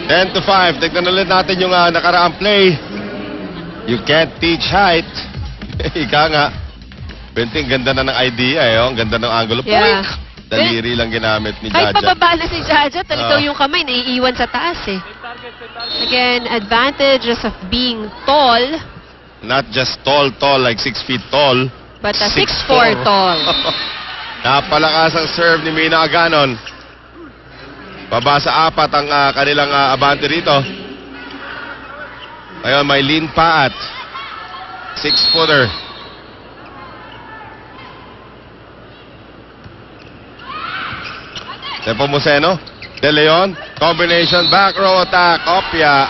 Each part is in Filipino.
10-5. Tignan ulit natin yung nakaraang play. You can't teach height. Ika nga. Benting, ganda na ng idea eh. Ang ganda ng angulo. Yeah. Daliri lang ginamit ni Kahit Jaja. pababa na si Jaja, talagang yung kamay naiiwan sa taas eh. Again, advantages of being tall. Not just tall, like 6 feet tall. But a 6'4" tall. Napalakas ang serve ni Mina Aganon. Baba sa 4 ang kanilang abante rito. Ngayon may lean pa at 6-footer. Nepomuceno. De Leon. Combination back row attack. Opia.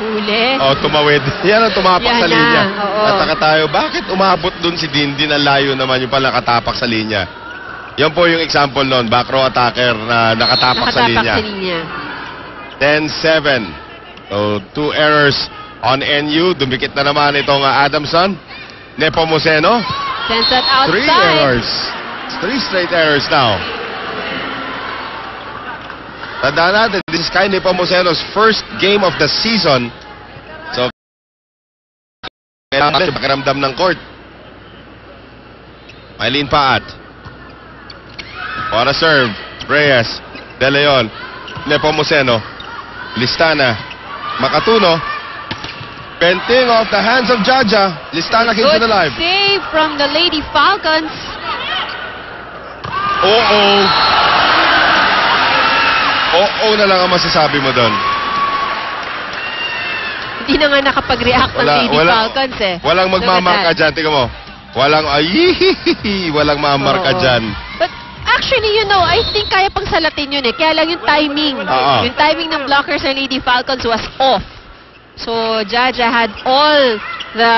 Huli. Tumawid. Yan ang tumapak Yan sa na, linya. oo. At saka tayo, bakit umabot dun si Dindin? Ang layo naman yung pala nakatapak sa linya. Yan po yung example nun. Back row attacker na nakatapak sa linya. 10-7. So, 2 errors on NU. Dumikit na naman itong Adamson. Nepomuceno. Sends that 3 outside. errors. 3 straight errors now. Tandaan natin, this is Kai Nepomuceno's first game of the season. So, kailangan pakiramdam ng court. Maylene Paat. For a serve. Reyes. De Leon. Nepomuceno. Listana. Makatuno. Benting off the hands of Jaja. Listana keeps it alive. Good save from the Lady Falcons. Oo na lang ang masasabi mo doon. Hindi na nga nakapag-react ng Lady Falcons eh. Walang magmamarka dyan. Tingnan mo. Walang mamarka dyan. But actually, you know, I think kaya pang salatin yun eh. Kaya lang yung timing. Yung timing ng blockers ng Lady Falcons was off. So, Jaja had all the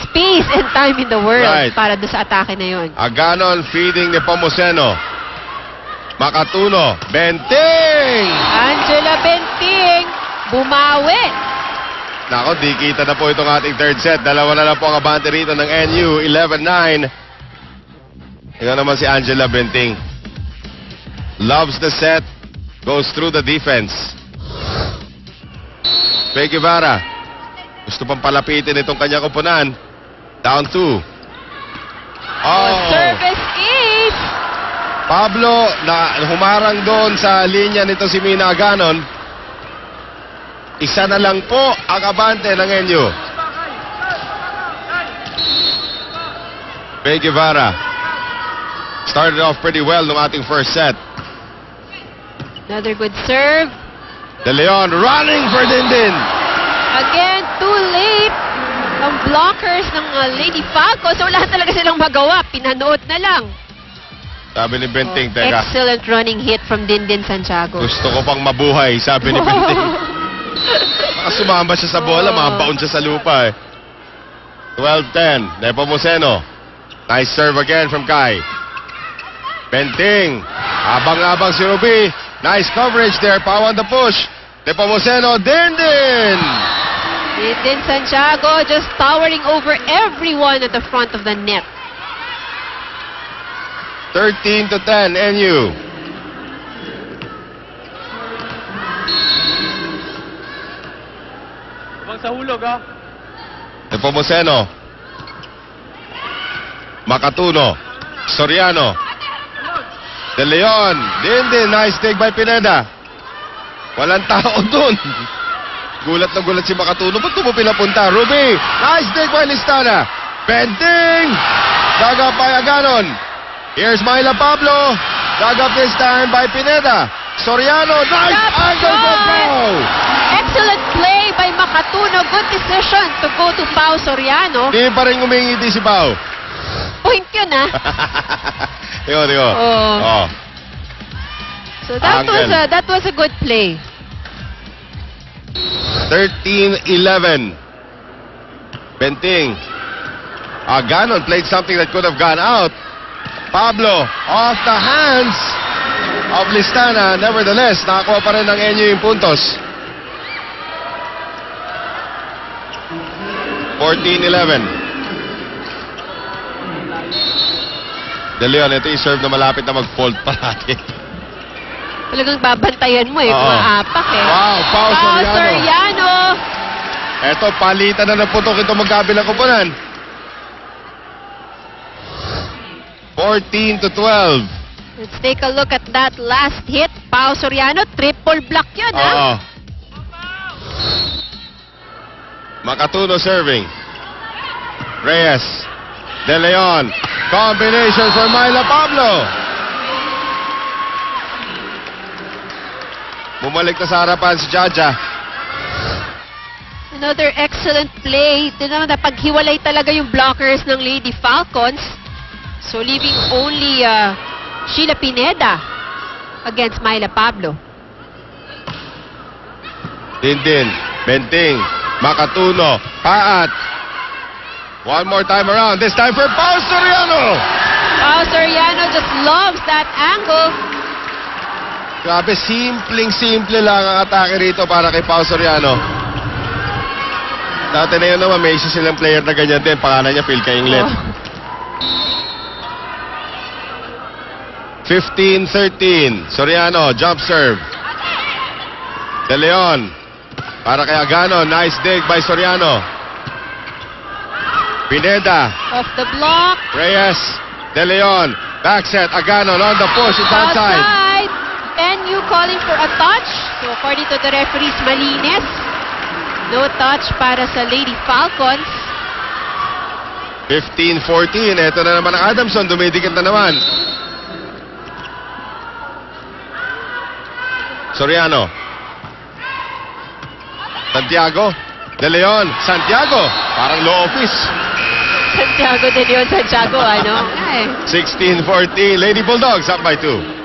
space and time in the world para doon sa atake na yun. Aganon feeding ni Nepomuceno. Makatuno. Benting! Angela Benting. Bumawi. Nako, di kita na po itong ating third set. Dalawa na lang po ang abante rito ng NU. 11-9. Ito naman si Angela Benting. Loves the set. Goes through the defense. Faye Guevara. Gusto pang palapitin itong kanyang kupunan. Down 2. Service ace. Pablo na humarang doon sa linya nito si Mina Aganon. Isa na lang po ang abante ng NU. Faye Guevara. Started off pretty well nung ating first set. Another good serve. De Leon running for Dindin. Again, too late. Ang blockers ng Lady Falcons. So wala talaga silang magawa. Pinanood na lang. Sabi ni Benting, teka. Excellent running hit from Dindin Santiago. Gusto ko pang mabuhay, sabi ni Benting. Baka sumamba siya sa bola, mabaon siya sa lupa eh. 12-10, Nepomuceno. Nice serve again from Kai. Benting. Abang-abang si Ruby. Nice coverage there, power on the push. Nepomuceno, Dindin! Dindin Santiago just towering over everyone at the front of the net. 13-10, NU. Huwag sa hulog, ha? Nepomuceno. Makatuno. Soriano. De Leon. Dindin. Nice dig by Pineda. Walang tao dun. Gulat na gulat si Makatuno. Ba't mo pinapunta? Ruby. Nice dig by Listana. Benting. Dagapay Aganon. Here's Myla Pablo. Dug up this time by Pineda. Soriano. Nice angle for Pau. Excellent play by Makatuno. Good decision to go to Pau Soriano. Hindi pa rin umingiti si Pau. Point yun, ha? Tiyo. Oh. So that was a good play. 13-11. Benting. Aganon played something that could have gone out. Pablo off the hands of Listana. Nevertheless, nakakuha pa rin ng NU yung puntos. 14-11. De Leon, ito yung serve na malapit na mag-fault parati. Talagang babantayan mo eh, Oo. kumaapak eh. Wow, Pao Soriano. Soriano. Eto, palitan na ng putok itong magkabilang kupunan. 14-12. Let's take a look at that last hit. Pao Soriano, triple block yun, ha? Oo. Makatuno serving. Reyes. De Leon. Combination for Myla Pablo. Bumalik na sa harapan si Jaja. Another excellent play. Tignan mo, napaghiwalay talaga yung blockers ng Lady Falcons. So, leaving only Sheila Pineda against Myla Pablo. Dindin. Benting. Makatuno. Paat. One more time around. This time for Pao Soriano. Pao Soriano just loves that angle. Grabe, simpleng-simple lang ang atake rito para kay Pao Soriano. Dati na yun naman, may isa silang player na ganyan din. Pangalan niya, Phil Kainglet. Oh. 15-13. Soriano, jump serve. De Leon. Para kay Agano. Nice dig by Soriano. Pineda. Off the block. Reyes. De Leon. Back set. Agano on the push. It's outside. Outside. NU calling for a touch. So, according to the referees, malinis. No touch para sa Lady Falcons. 15-14. Ito na naman ang Adamson. Dumidikit na naman. Soriano. Santiago. De Leon. Santiago. Parang law office. Santiago de Leon, Santiago, ano? Ay. 16-14. Lady Bulldogs up by 2.